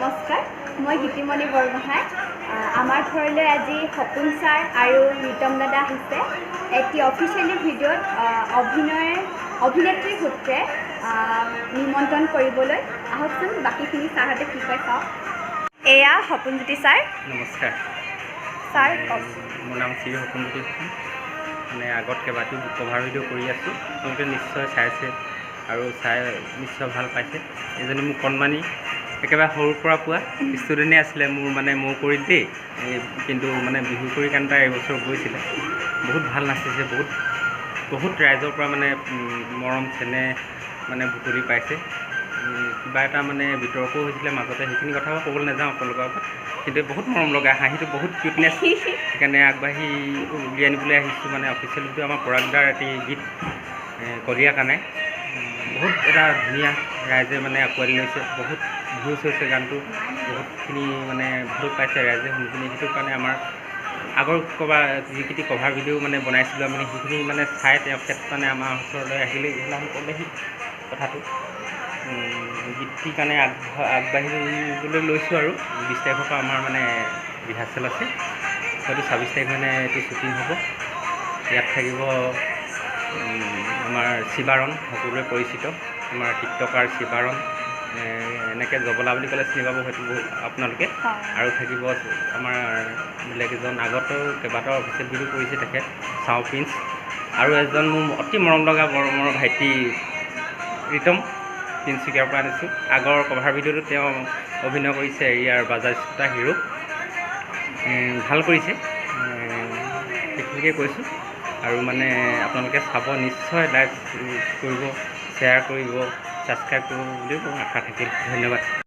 নমস্কাৰ, মই গীতিমণি বৰগোহাঁই। আমাৰ ঘৰলৈ আজি সপোন ছাৰ আৰু ৰীতম দাদা আহিছে। এটি অফিচিয়েলি ভিডিঅ'ত অভিনেত্ৰীৰ সূত্ৰে নিমন্ত্ৰণ কৰিবলৈ। আহকচোন বাকীখিনি ছাৰহঁতে কি কয় চাওক। এয়া সপোনজ্যোতি ছাৰ। নমস্কাৰ ছাৰ কওক। মোৰ নাম শ্ৰী সপোনজ্যোতি ফুকন। আগত কেইবাটাও কভাৰ ভিডিঅ' কৰি আছোঁ, আপোনালোকে নিশ্চয় চাইছে আৰু চাই নিশ্চয় ভাল পাইছে। এজনী মোক কণমানি একেবাৰে সৰুৰ পৰা পোৱা ষ্টুডেণ্টেই আছিলে মোৰ, মোৰ কৰি দেই, কিন্তু বিহু কৰি কাৰণে তাই এইবছৰ গৈছিলে। বহুত ভাল নাচিছে, বহুত ৰাইজৰ পৰা মৰম চেনেহ বুটলি পাইছে। কিবা এটা বিতৰ্কও হৈছিলে মাজতে, সেইখিনি কথা মই ক'বলৈ নাযাওঁ আপোনালোকৰ আগত, কিন্তু বহুত মৰম লগা, হাঁহিটো বহুত কিউটনেছ, সেইকাৰণে আগবাঢ়ি উলিয়াই আনিবলৈ আহিছোঁ। অফিচিয়েল ভিডিঅ' আমাৰ পৰাগদাৰ এটি গীত কলীয়া কানাই, বহুত এটা ধুনীয়া ৰাইজে আঁকোৱালি লৈছে, বহুত ভিউজ হৈছে গানটো, বহুতখিনি ভাল পাইছে ৰাইজে শুনি পিনি। সেইটো কাৰণে আমাৰ আগৰ যিকেইটি কভাৰ ভিডিঅ' বনাইছিলোঁ, আমি সেইখিনি চাই তেওঁ ক্ষেত্ৰত আমাৰ ওচৰলৈ আহিলে সেইদিনাখন ক'লেহি কথাটো। গীতটিৰ কাৰণে আগবাঢ়িবলৈ লৈছোঁ আৰু 20 তাৰিখৰ পৰা আমাৰ ৰিহাৰ্চেল আছে, হয়তো 26 তাৰিখ এইটো শ্বুটিং হ'ব। ইয়াত থাকিব আমাৰ শিৱাৰণ, সকলোৱে পৰিচিত আমাৰ টিকটকাৰ শিৱাৰণ, এনেকৈ জবলা বুলি ক'লে চিনি পাব হয়তো আপোনালোকে। আৰু থাকিব আমাৰ বেলেগ এজন, আগতো কেইবাটাও অফিচিয়েল ভিডিঅ' কৰিছে তেখেত, চাও প্ৰিন্স, আৰু এজন মোৰ অতি মৰম লগা মৰমৰ ভাইটি ৰীতম, তিনিচুকীয়াৰ পৰা আনিছোঁ। আগৰ কভাৰ ভিডিঅ'টো তেওঁ অভিনয় কৰিছে এৰিয়াৰ বাজাৰ স্কুটাৰ হিৰো, ভাল কৰিছে, সেইখিনিকে কৈছোঁ। আৰু আপোনালোকে চাব, নিশ্চয় লাইক কৰিব, শ্বেয়াৰ কৰিব, ছাবস্ক্ৰাইব কৰিব বুলিও মোৰ আশা থাকিল। ধন্যবাদ।